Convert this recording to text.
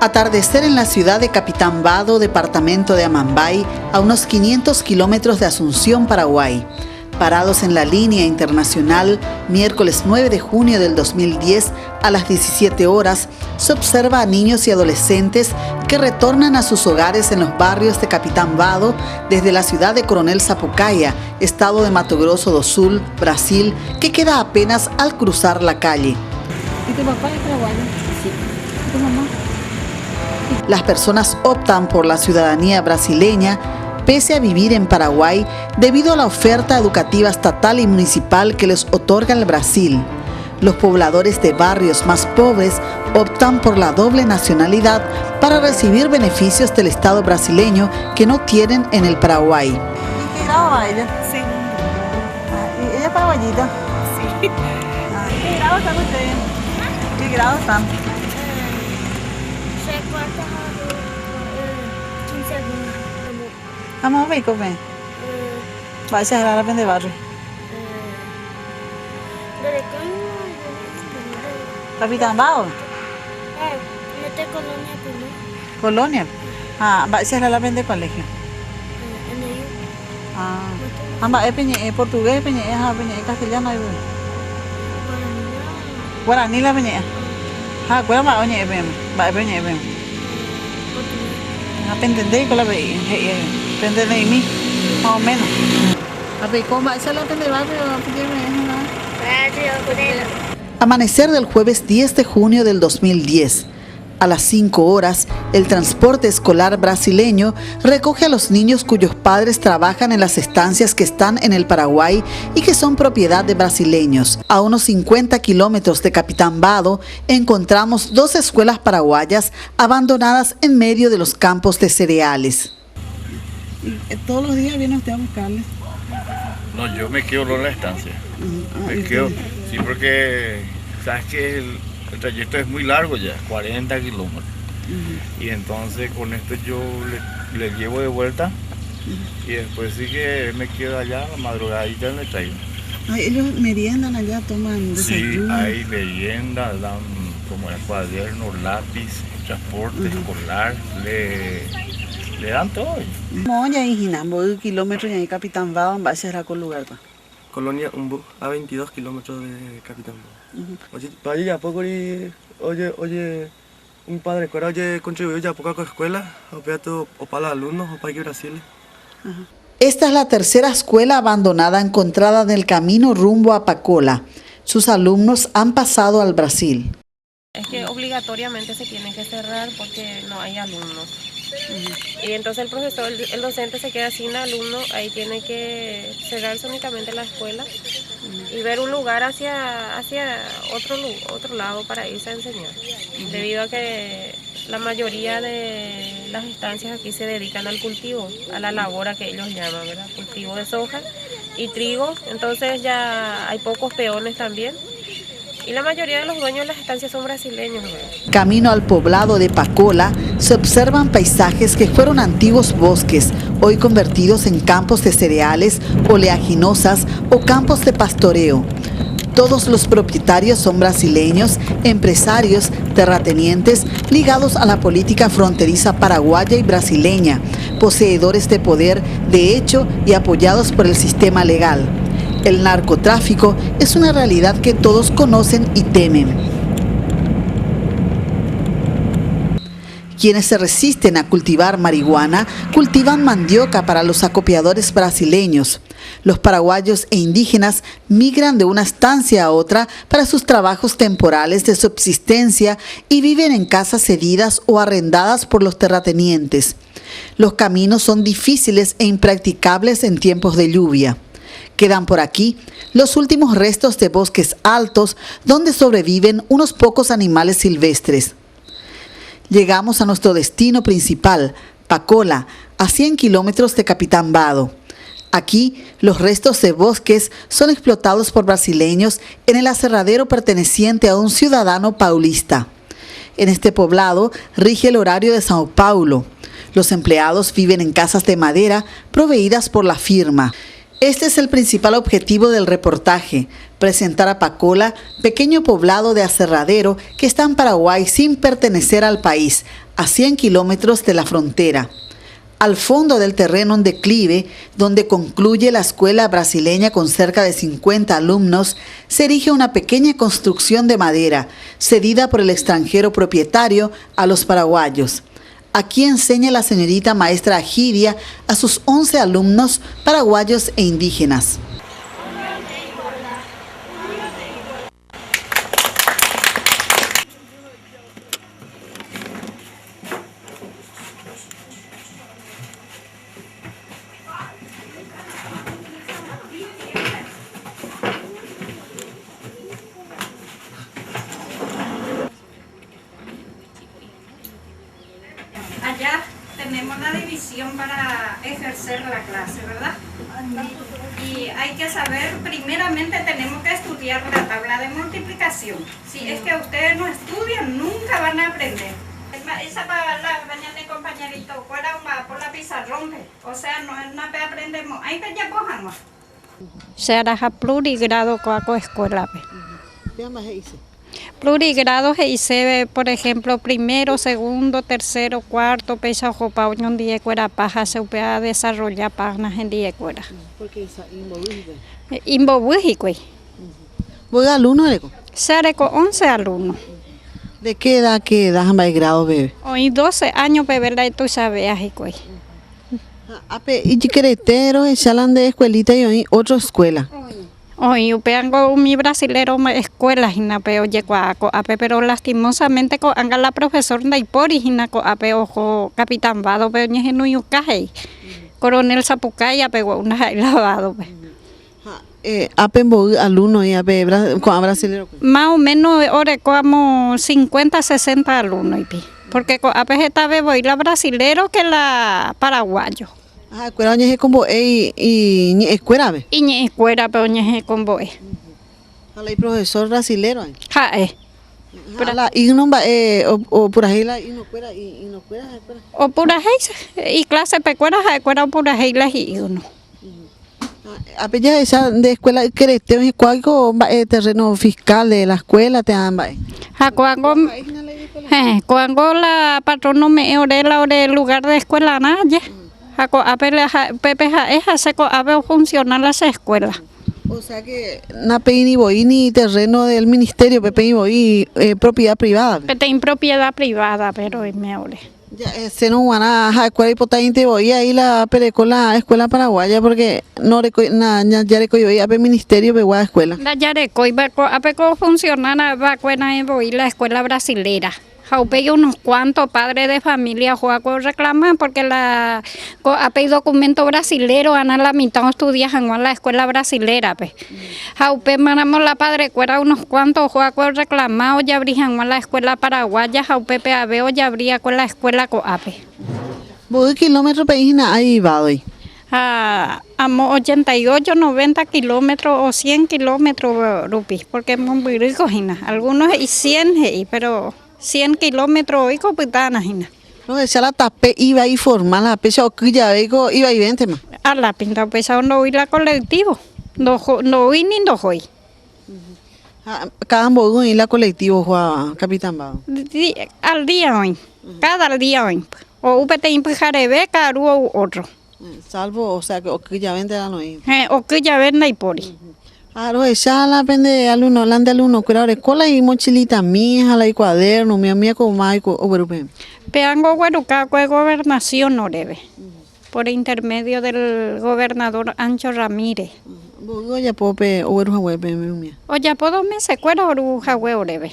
Atardecer en la ciudad de Capitán Vado, departamento de Amambay, a unos 500 kilómetros de Asunción, Paraguay. Parados en la línea internacional, miércoles 9 de junio del 2010, a las 17 horas, se observa a niños y adolescentes que retornan a sus hogares en los barrios de Capitán Vado desde la ciudad de Coronel Sapucaia, estado de Mato Grosso do Sul, Brasil, que queda apenas al cruzar la calle. ¿Y tu papá es paraguayo? Sí. ¿Y tu mamá? Las personas optan por la ciudadanía brasileña pese a vivir en Paraguay debido a la oferta educativa estatal y municipal que les otorga el Brasil. Los pobladores de barrios más pobres optan por la doble nacionalidad para recibir beneficios del Estado brasileño que no tienen en el Paraguay. ¿Y qué grado va ella? Sí. ¿Y ella es paraguayita? Sí. ¿Qué grado están ustedes? ¿Qué grado están? Vamos a ver cómo es. Va a llegar a la de barrio. Capitán Vado. Colonia. Ah, va a llegar a la de colegio. Ah, va a portugués, castellano. Guaraní la peña. Ah, ¿cuál va a venir? Va a venir. ¿Entendéis con la veía? Entendéis de mí, más o menos. A ver, ¿cómo va a ser la de barrio? Amanecer del jueves 10 de junio del 2010. A las 5 horas, el transporte escolar brasileño recoge a los niños cuyos padres trabajan en las estancias que están en el Paraguay y que son propiedad de brasileños. A unos 50 kilómetros de Capitán Vado encontramos 2 escuelas paraguayas abandonadas en medio de los campos de cereales. ¿Y todos los días viene usted a buscarles? No, yo me quedo en la estancia. Me quedo, sí, porque sabes que el trayecto es muy largo ya, 40 kilómetros. Y entonces con esto yo le llevo de vuelta y después sí que me quedo allá a la madrugadita y le traigo. ¿Ellos meriendan allá, toman desayuno? Sí, hay merienda, dan como el cuaderno, lápiz, transporte escolar, le dan todo. ¿Cómo ya en Jinambo, kilómetros y ahí Capitán Vado, va a ser a lugar? Colonia Umbu, a 22 kilómetros de Capitán Vado. Oye, para allá poco oye, un padre que oye contribuyó ya poco a la escuela, o para los alumnos, o para ir a Brasil. Esta es la tercera escuela abandonada encontrada en el camino rumbo a Pacola. Sus alumnos han pasado al Brasil. Es que obligatoriamente se tienen que cerrar porque no hay alumnos. Y entonces el profesor, el docente se queda sin alumnos, ahí tiene que cerrarse únicamente la escuela y ver un lugar hacia otro lado para irse a enseñar. Debido a que la mayoría de las estancias aquí se dedican al cultivo, a la labor que ellos llaman, ¿verdad? Cultivo de soja y trigo, entonces ya hay pocos peones también. Y la mayoría de los dueños de las estancias son brasileños. Camino al poblado de Pacola se observan paisajes que fueron antiguos bosques, hoy convertidos en campos de cereales, oleaginosas o campos de pastoreo. Todos los propietarios son brasileños, empresarios, terratenientes, ligados a la política fronteriza paraguaya y brasileña, poseedores de poder, de hecho, y apoyados por el sistema legal. El narcotráfico es una realidad que todos conocen y temen. Quienes se resisten a cultivar marihuana, cultivan mandioca para los acopiadores brasileños. Los paraguayos e indígenas migran de una estancia a otra para sus trabajos temporales de subsistencia y viven en casas cedidas o arrendadas por los terratenientes. Los caminos son difíciles e impracticables en tiempos de lluvia. Quedan por aquí los últimos restos de bosques altos donde sobreviven unos pocos animales silvestres. Llegamos a nuestro destino principal, Pacola, a 100 kilómetros de Capitán Vado. Aquí, los restos de bosques son explotados por brasileños en el aserradero perteneciente a un ciudadano paulista. En este poblado rige el horario de Sao Paulo. Los empleados viven en casas de madera proveídas por la firma. Este es el principal objetivo del reportaje, presentar a Pacola, pequeño poblado de aserradero que está en Paraguay sin pertenecer al país, a 100 kilómetros de la frontera. Al fondo del terreno en declive, donde concluye la escuela brasileña con cerca de 50 alumnos, se erige una pequeña construcción de madera, cedida por el extranjero propietario a los paraguayos. Aquí enseña la señorita maestra Agidia a sus 11 alumnos paraguayos e indígenas. Allá tenemos la división para ejercer la clase, ¿verdad? Y hay que saber, primeramente tenemos que estudiar la tabla de multiplicación. Si es que ustedes no estudian, nunca van a aprender. Esa para la mañana, compañerito, fuera por la pizarrón, o sea, no aprendemos. Ahí que ya cojamos. Se hará plurigrado con escuela. ¿Qué más dice? Plurigrado se dice, por ejemplo, primero, segundo, tercero, cuarto, pesa jopa, un día cuera paja, se puede desarrollar páginas en día cuera. Porque es Imbobújico. ¿Voy a alumno, Areco? Se hará con 11 alumnos. ¿De qué edad en grado, bebé? Hoy 12 años, bebé, la tú sabes, ajicoy. Y chiquereteros, echalan de escuelita y hoy otra escuela. Hoy upeango mi brasilero escuela hinapeo yecuaco ape pero lastimosamente co anga la profesor Naipori hinaco ape ojo capitán vado pero ñe no yucaje coronel Zapucay ape una lavado Ape alumno y ape con brasilero. Más o menos ore como 50 60 alumnos y pi porque co ape esta vez voy la brasilero que la paraguayo. Ah, escuela ñe como y ñe escuela ve. Y ñe escuela pero ñe como Hay profesor brasilero. Jae. La igno o por ahí la igno escuela y no escuela. O pura y clase pecuera escuela pura la y uno. Apenas esa de escuela quereteo y cuál terreno fiscal de la escuela te dan. Cuando la patrona me ore lugar de escuela nadie. Pepe esa seco abe funcionar las escuelas. O sea que na ni voy ni terreno del ministerio, Pepe y voy propiedad privada. Pepe en propiedad privada, pero me ore. Ya se no van a escuela hipotente voy ahí la con la escuela paraguaya porque no ya reco yo a ministerio de la escuela. La ya reco y apeco funcionar va cuena en voy la escuela brasilera. Jaupe unos cuantos padres de familia juego reclaman porque la hay documento brasilero ana la mitad estudias en la escuela brasilera pe. Jaupe manamos la padre cuera unos cuantos juego reclamado ya abrijan la escuela paraguaya jaupe pe aveo ya abría con la escuela coape. ¿Vos kilómetros peína ahí va hoy? Amo 88, 90 kilómetros o 100 kilómetros rupis porque es muy rico algunos y 100 pero 100 kilómetros hoy copitana hina. No, esa la tapé iba y formal la pesa o que ya vego iba y vente más. A la pinta pesa no hoy la colectivo. No hoy ni no hoy. Cada bogo y la colectivo Juan Capitán Bado. Al día hoy. Cada día hoy. O upete impujare beca u otro. Salvo, o sea, que ya vente la noche. O que ya vende y pori. Claro, esa la pende alumno, la de alumno, cuidado, escuela y mochilita mía, la y cuaderno, mía como más o berupe. Peango guaruca de gobernación no debe. Por intermedio del gobernador Ancho Ramírez. Bogo ya pope o beruja webe mía. O ya puedo me se cuero oruja debe.